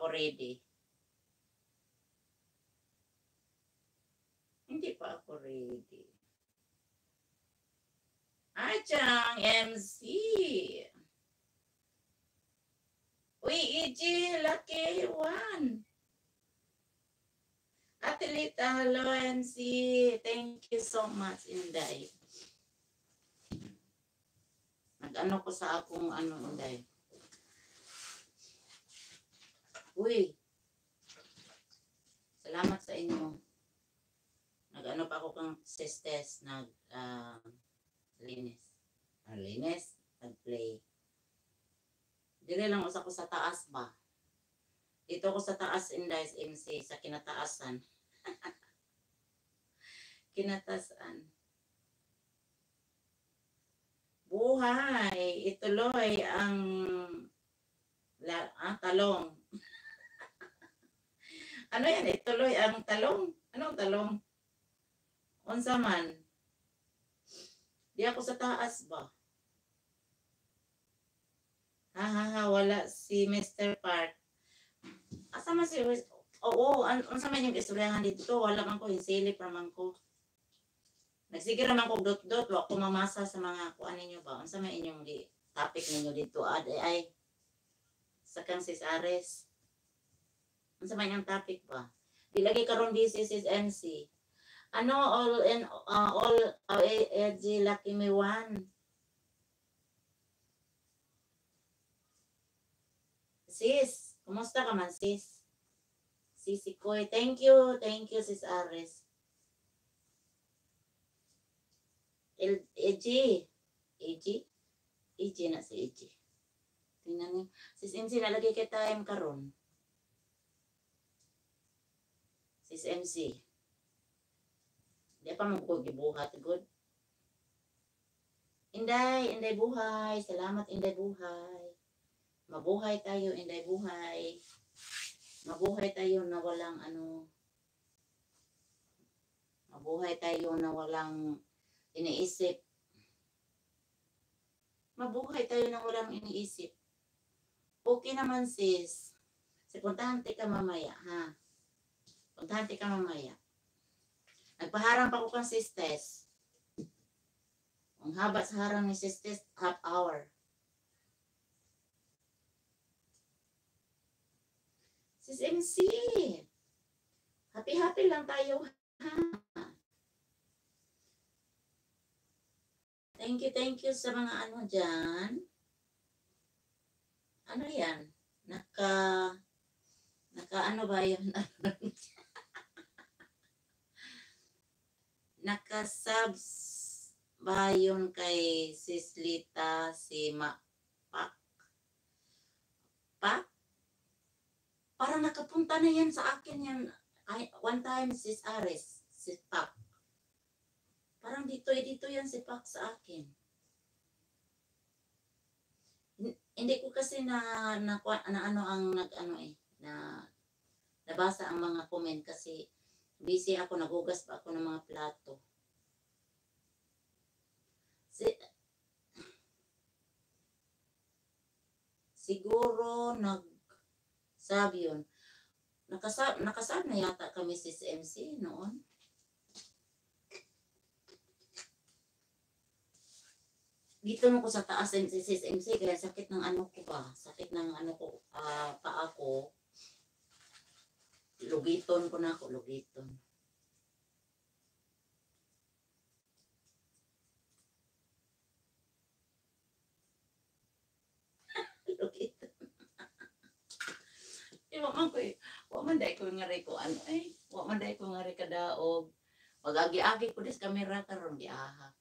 ako ready. Hindi pa ako ready. Chang, MC. Uy, EG, lucky one. Ate Lita, hello, MC. Thank you so much, Inday. Nag-ano ko sa akong Inday. Uy, salamat sa inyo. Nag-ano pa ako kang sisters, linis. Linis, nag-play. Dire lang usa ko sa taas ba? Dito ako sa taas, Inday, MC, sa kinataasan. Kinatasan. Buhay, ituloy ang talong. Ano yan? Ituloy ang talong? Anong talong? Unsa man? Di ako sa taas ba? Wala si Mr. Park. Asa man si... Oo, unsa man yung istoryahan dito? Wala man ko, hinsilip naman ko. Nagsigil naman ko dot-dot, wa ko mamasa sa mga kuan ninyo ba? Unsa man inyong topic ninyo dito? Ay, sa kang sis Ares. Unsa man yung topic ba? Di lagi karon busy sis MC. All AG lucky me one. Sis, kumusta ka man sis? Sisi Koy, thank you sis Ares. EG na si EG. Tingnan niyo, sis MC nalagay kay time karon. Sis MC. Di pa mo ko gibuhat good. Inday buhay. Salamat Inday buhay. Mabuhay tayo Inday buhay. Mabuhay tayo na walang Mabuhay tayo na walang iniisip. Mabuhay tayo na walang iniisip. Okay naman sis. Puntahan ka mamaya ha. Puntahan ka mamaya. Nagpaharang pa ko kang sisters. Ang haba sa harang ni sisters, half hour. Sis MC, happy lang tayo. Thank you sa mga dyan. Ano yan? Naka ba yun? Naka-subs ba yun kay Sis Lita si Pak? Parang nakapunta na yan sa akin yan. One time Sis Ares, Sis Pak. Parang dito yan si Pak sa akin. Hindi ko kasi nabasa ang mga comment kasi busy ako, nagugas pa ako ng mga plato. Siguro nagsabi yun. Nakasab na yata kami sis MC noon. Dito mo ko sa taas sis MC kaya sakit ng sakit ng paa ko. Lugiton ko na ako, lugiton. Lugiton. Wa man day ko ngari ko wa man day ko ngari kadaog. Pag-agi-agi ko dis kamera karon giaha.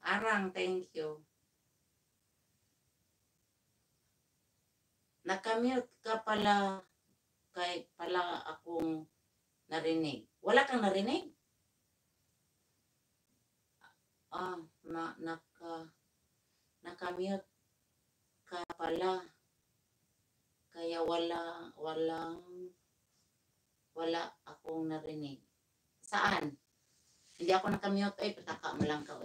Arang, thank you. Nakamute ka pala kay pala akong narinig. Wala kang narinig? Nakamute ka pala. Kaya wala akong narinig. Saan? Hindi ako nakamute. Pataka mo lang ka.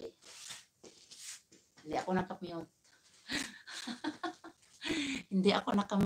Hindi ako nakamute. Hindi ako nakamute.